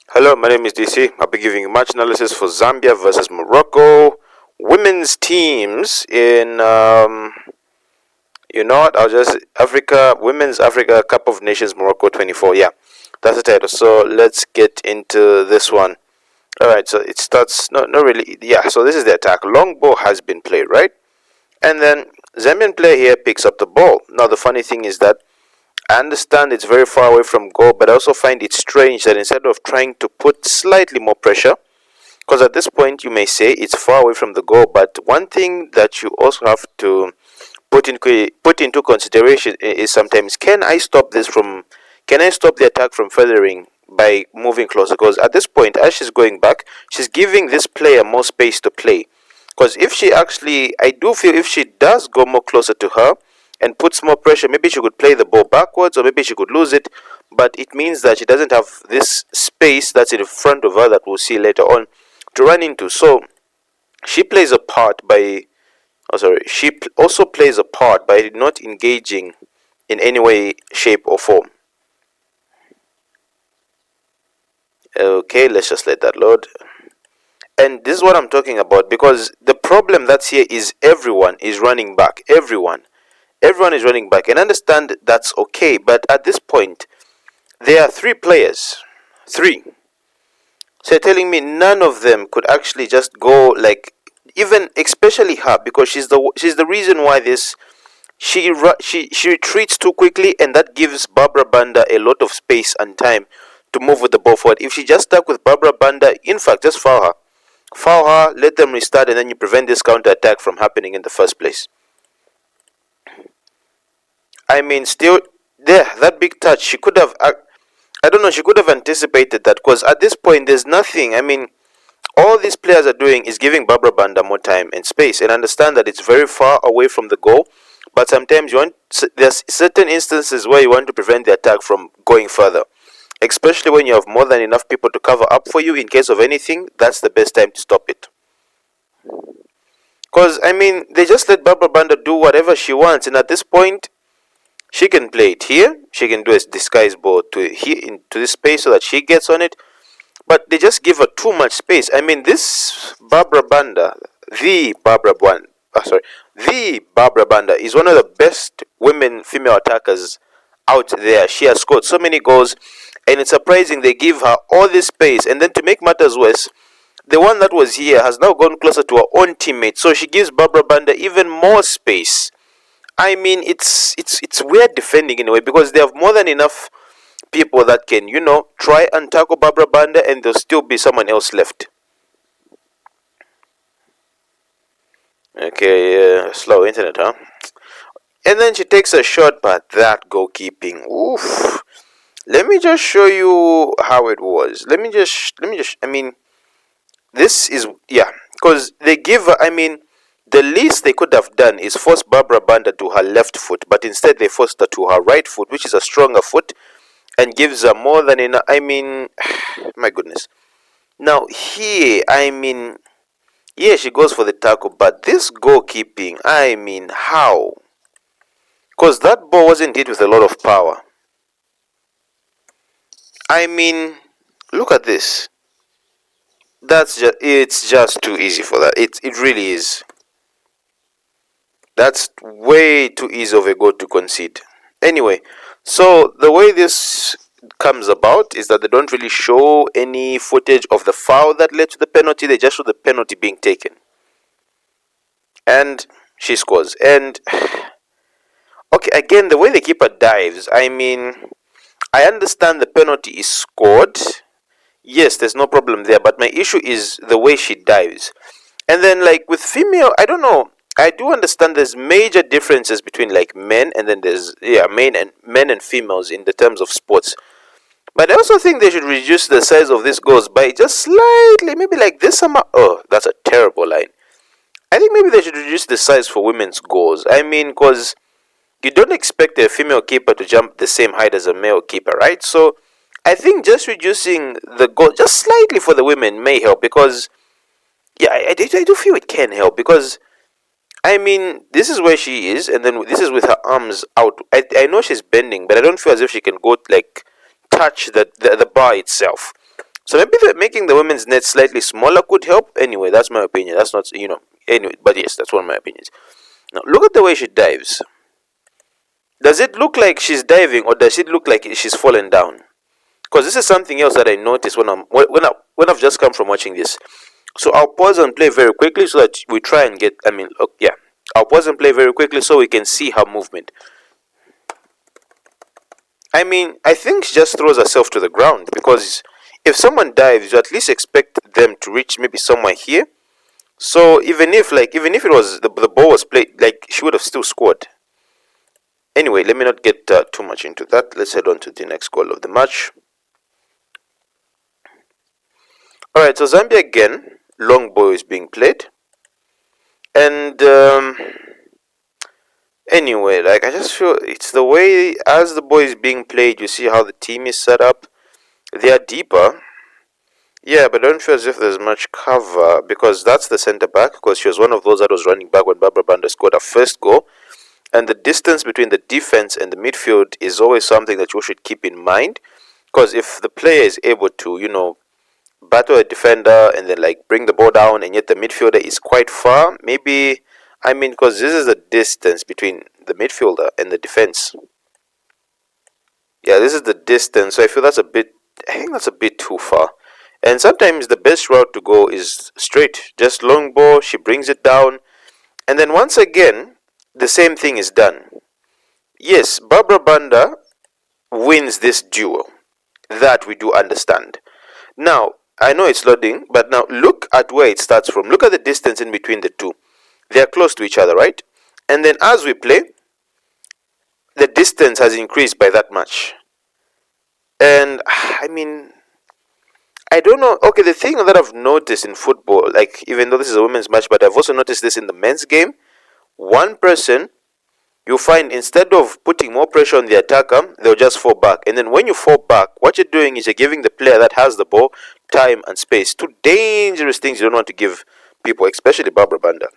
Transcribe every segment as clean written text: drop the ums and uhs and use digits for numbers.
Hello, my name is DC. I'll be giving you match analysis for Zambia versus Morocco women's teams in you know what? I'll just Africa Women's Africa Cup of Nations Morocco 24. Yeah, that's the title. So let's get into this one. All right. So it starts. No, not really. Yeah. So this is the attack. Long ball has been played, right? And then Zambian player here picks up the ball. Now the funny thing is that I understand it's very far away from goal, but I also find it strange that instead of trying to put slightly more pressure, because at this point you may say it's far away from the goal, but one thing that you also have to put into consideration is sometimes can I stop the attack from furthering by moving closer? Because at this point, as she's going back, she's giving this player more space to play. Because if she actually, I do feel if she does go more closer to her and puts more pressure, maybe she could play the ball backwards or maybe she could lose it. But it means that she doesn't have this space that's in front of her that we'll see later on to run into. So she plays a part by, oh sorry, also plays a part by not engaging in any way, shape, or form. Okay, let's just let that load. And this is what I'm talking about because the problem that's here is everyone is running back. Everyone is running back. And understand that's okay. But at this point, there are three players. Three. So you're telling me none of them could actually just go like even especially her because she's the reason why this she retreats too quickly and that gives Barbara Banda a lot of space and time to move with the ball forward. If she just stuck with Barbara Banda, in fact, just foul her. Foul her, let them restart, and then you prevent this counter attack from happening in the first place. I mean, still, there, that big touch, she could have, I don't know, she could have anticipated that because at this point, there's nothing. I mean, all these players are doing is giving Barbara Banda more time and space and understand that it's very far away from the goal. But sometimes there's certain instances where you want to prevent the attack from going further. Especially when you have more than enough people to cover up for you in case of anything, that's the best time to stop it. Because, I mean, they just let Barbara Banda do whatever she wants, and at this point, she can play it here, she can do a disguise ball to here into this space so that she gets on it, but they just give her too much space. I mean, this Barbara Banda, the Barbara Banda is one of the best women female attackers out there. She has scored so many goals, and it's surprising they give her all this space. And then to make matters worse, the one that was here has now gone closer to her own teammate, so she gives Barbara Banda even more space. I mean, it's weird defending in a way because they have more than enough people that can, try and tackle Barbara Banda, and there'll still be someone else left. Okay, slow internet, huh? And then she takes a shot, but that goalkeeping, oof. Let me just show you how it was. I mean, this is, yeah, because they give her, I mean, the least they could have done is force Barbara Banda to her left foot, but instead they forced her to her right foot, which is a stronger foot, and gives her more than enough. I mean, my goodness. Now, here, I mean, yeah, she goes for the tackle, but this goalkeeping, I mean, how? Because that ball wasn't hit with a lot of power. I mean, look at this. It's just too easy for that. It really is. That's way too easy of a goal to concede. Anyway, so the way this comes about is that they don't really show any footage of the foul that led to the penalty. They just show the penalty being taken. And she scores. And okay, again, the way the keeper dives, I mean, I understand the penalty is scored. Yes, there's no problem there, but my issue is the way she dives. And then, like with female, I don't know. I do understand there's major differences between like men and then there's men and females in the terms of sports. But I also think they should reduce the size of these goals by just slightly, maybe like this amount. Oh, that's a terrible line. I think maybe they should reduce the size for women's goals. I mean, because you don't expect a female keeper to jump the same height as a male keeper, right? So I think just reducing the goal just slightly for the women may help because, yeah, I do feel it can help because, I mean, this is where she is, and then this is with her arms out. I know she's bending, but I don't feel as if she can go like touch the bar itself. So maybe making the women's net slightly smaller could help. Anyway, that's my opinion. That's not, anyway, but yes, that's one of my opinions. Now, look at the way she dives. Does it look like she's diving, or does it look like she's fallen down? Because this is something else that I noticed when I've just come from watching this. So I'll pause and play very quickly so that we try and get. I mean, look, yeah, I'll pause and play very quickly so we can see her movement. I mean, I think she just throws herself to the ground, because if someone dives, you at least expect them to reach maybe somewhere here. So even if it was the ball was played, like, she would have still scored. Anyway, let me not get too much into that. Let's head on to the next goal of the match. All right, so Zambia again, long ball is being played, and anyway, like, I just feel it's the way as the ball is being played. You see how the team is set up. They are deeper. Yeah, but I don't feel as if there's much cover, because that's the centre back, because she was one of those that was running back when Barbara Banda scored her first goal. And the distance between the defense and the midfield is always something that you should keep in mind, because if the player is able to, battle a defender and then, like, bring the ball down, and yet the midfielder is quite far, maybe, I mean, because this is the distance between the midfielder and the defense. Yeah, this is the distance, so I think that's a bit too far. And sometimes the best route to go is straight, just long ball, she brings it down, and then once again, the same thing is done. Yes, Barbara Banda wins this duel. That we do understand. Now, I know it's loading, but now look at where it starts from. Look at the distance in between the two. They are close to each other, right? And then as we play, the distance has increased by that much. And I mean, I don't know. Okay, the thing that I've noticed in football, like, even though this is a women's match, but I've also noticed this in the men's game. One person, you find, instead of putting more pressure on the attacker, they'll just fall back. And then when you fall back, what you're doing is you're giving the player that has the ball time and space. Two dangerous things you don't want to give people, especially Barbara Banda.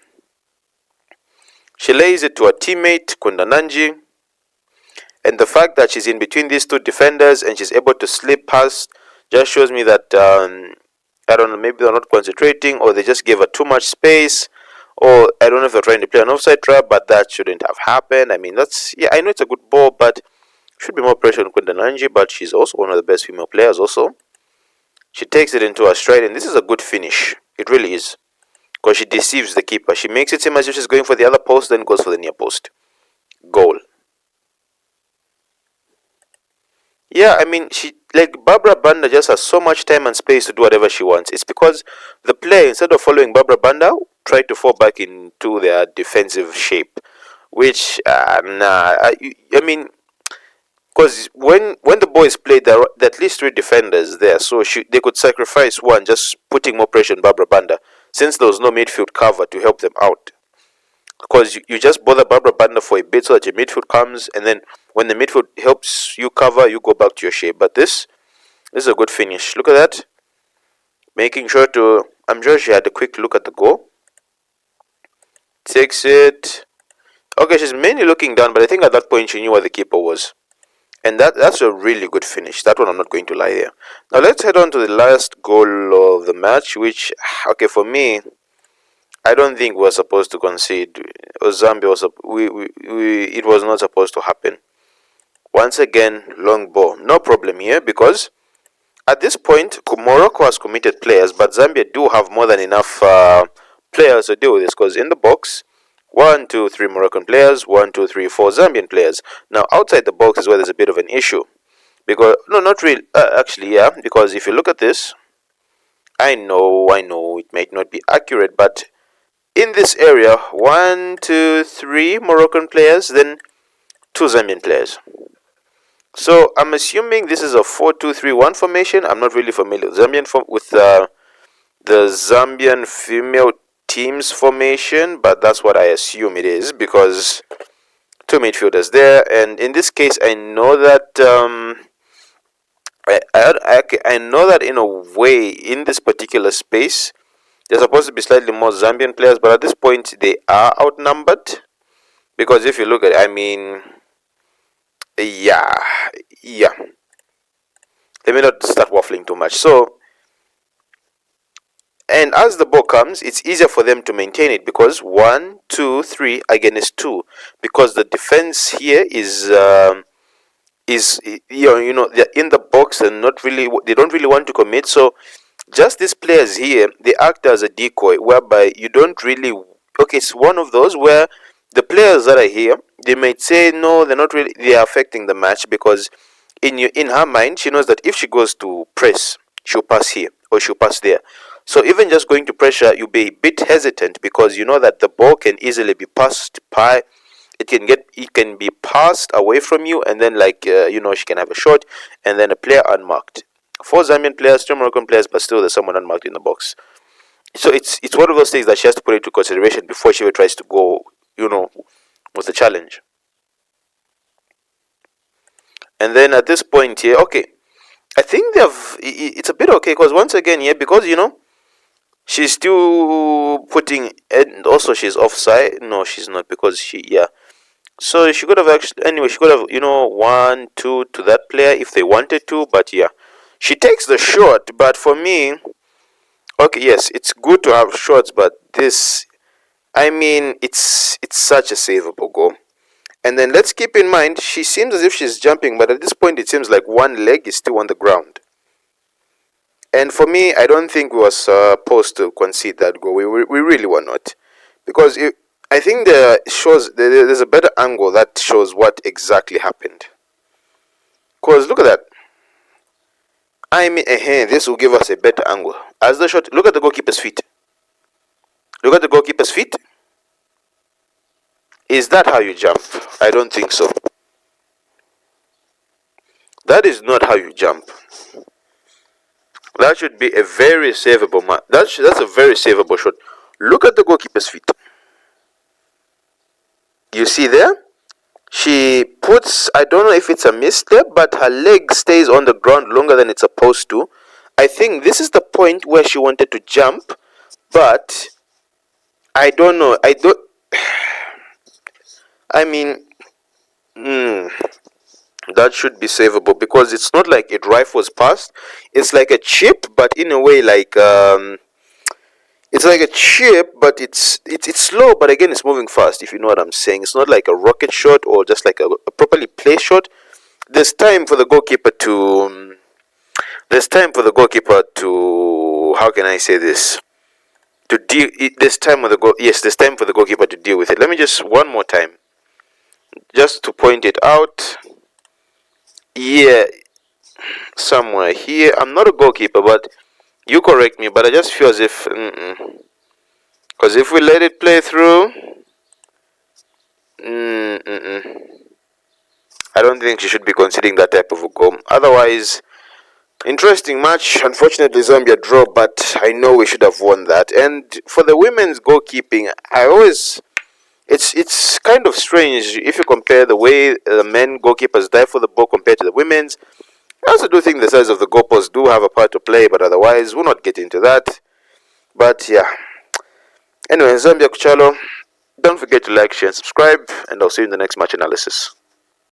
She lays it to her teammate, Kundananji. And the fact that she's in between these two defenders and she's able to slip past just shows me that, I don't know, maybe they're not concentrating, or they just gave her too much space, or I don't know if they're trying to play an offside trap, but that shouldn't have happened. I mean, yeah, I know it's a good ball, but should be more pressure on Kundananji, but she's also one of the best female players also. She takes it into her stride, and this is a good finish. It really is. Because she deceives the keeper. She makes it seem as if she's going for the other post, then goes for the near post. Goal. Yeah, I mean, Barbara Banda just has so much time and space to do whatever she wants. It's because the player, instead of following Barbara Banda, tried to fall back into their defensive shape. Which, I mean, because when the boys played, there are at least three defenders there, so they could sacrifice one, just putting more pressure on Barbara Banda, since there was no midfield cover to help them out. Because you just bother Barbara Banda for a bit so that your midfield comes, and then when the midfield helps you cover, you go back to your shape. But this is a good finish. Look at that. Making sure to, I'm sure she had a quick look at the goal. Takes it. Okay, she's mainly looking down, but I think at that point she knew where the keeper was. And that's a really good finish. That one, I'm not going to lie there. Now let's head on to the last goal of the match, which, okay, for me, I don't think we're supposed to concede. Zambia was it was not supposed to happen. Once again, long ball. No problem here, because at this point, Morocco has committed players, but Zambia do have more than enough players to deal with this. Because in the box, 1, 2, 3 Moroccan players, 1, 2, 3, 4 Zambian players. Now outside the box is where there's a bit of an issue, because no, not really. Actually, yeah, because if you look at this, I know, it might not be accurate, but in this area, 1, 2, 3 Moroccan players, then 2 Zambian players. So I'm assuming this is a 4-2-3-1 formation. I'm not really familiar with the Zambian female team's formation, but that's what I assume it is, because 2 midfielders there, and in this case, I know that I know that in a way, in this particular space, there's supposed to be slightly more Zambian players, but at this point they are outnumbered. Because if you look at it, I mean, yeah. Let me not start waffling too much. So and as the ball comes, it's easier for them to maintain it because 1, 2, 3 against 2, because the defense here is they're in the box and they don't really want to commit. So just these players here, they act as a decoy, whereby you don't really. Okay, it's one of those where the players that are here, they might say no, they're not really. They are affecting the match because in her mind, she knows that if she goes to press, she'll pass here or she'll pass there. So even just going to pressure, you'll be a bit hesitant because you know that the ball can easily be passed by. It can be passed away from you, and then she can have a shot, and then a player unmarked. 4 Zambian players, 2 Moroccan players, but still there's someone unmarked in the box. So it's one of those things that she has to put into consideration before she even tries to go, with the challenge. And then at this point here, okay, I think it's a bit okay because once again here, because she's still putting, and also she's offside. No, she's not, because yeah. So she could have actually, anyway, she could have, 1, 2 to that player if they wanted to, but yeah. She takes the shot, but for me, okay, yes, it's good to have shots, but this, I mean, it's such a savable goal. And then let's keep in mind, she seems as if she's jumping, but at this point it seems like one leg is still on the ground. And for me, I don't think we were supposed to concede that goal. We really were not, because I think there's a better angle that shows what exactly happened. Because look at that. I mean, this will give us a better angle. As the shot, look at the goalkeeper's feet. Look at the goalkeeper's feet. Is that how you jump? I don't think so. That is not how you jump. That should be a very savable man. That's a very savable shot. Look at the goalkeeper's feet. You see there? She puts, I don't know if it's a misstep, but her leg stays on the ground longer than it's supposed to. I think this is the point where she wanted to jump, but I don't know. I mean, that should be savable because it's not like it rifles past. It's like a chip, but in a way it's like a chip, but it's slow, but again it's moving fast. If you know what I'm saying, it's not like a rocket shot or just like a properly placed shot. There's time for the goalkeeper to. There's time for the goalkeeper to. How can I say this? To deal. There's time for the goal. Yes, there's time for the goalkeeper to deal with it. Let me just one more time, just to point it out. Yeah, somewhere here. I'm not a goalkeeper, but you correct me. But I just feel as if, because if we let it play through, I don't think she should be conceding that type of a goal. Otherwise, interesting match. Unfortunately, Zambia draw, but I know we should have won that. And for the women's goalkeeping, it's kind of strange if you compare the way the men goalkeepers dive for the ball compared to the women's. I also do think the size of the goalposts do have a part to play, but otherwise we'll not get into that. But yeah. Anyway, Zambia Kuchalo, don't forget to like, share, and subscribe, and I'll see you in the next match analysis.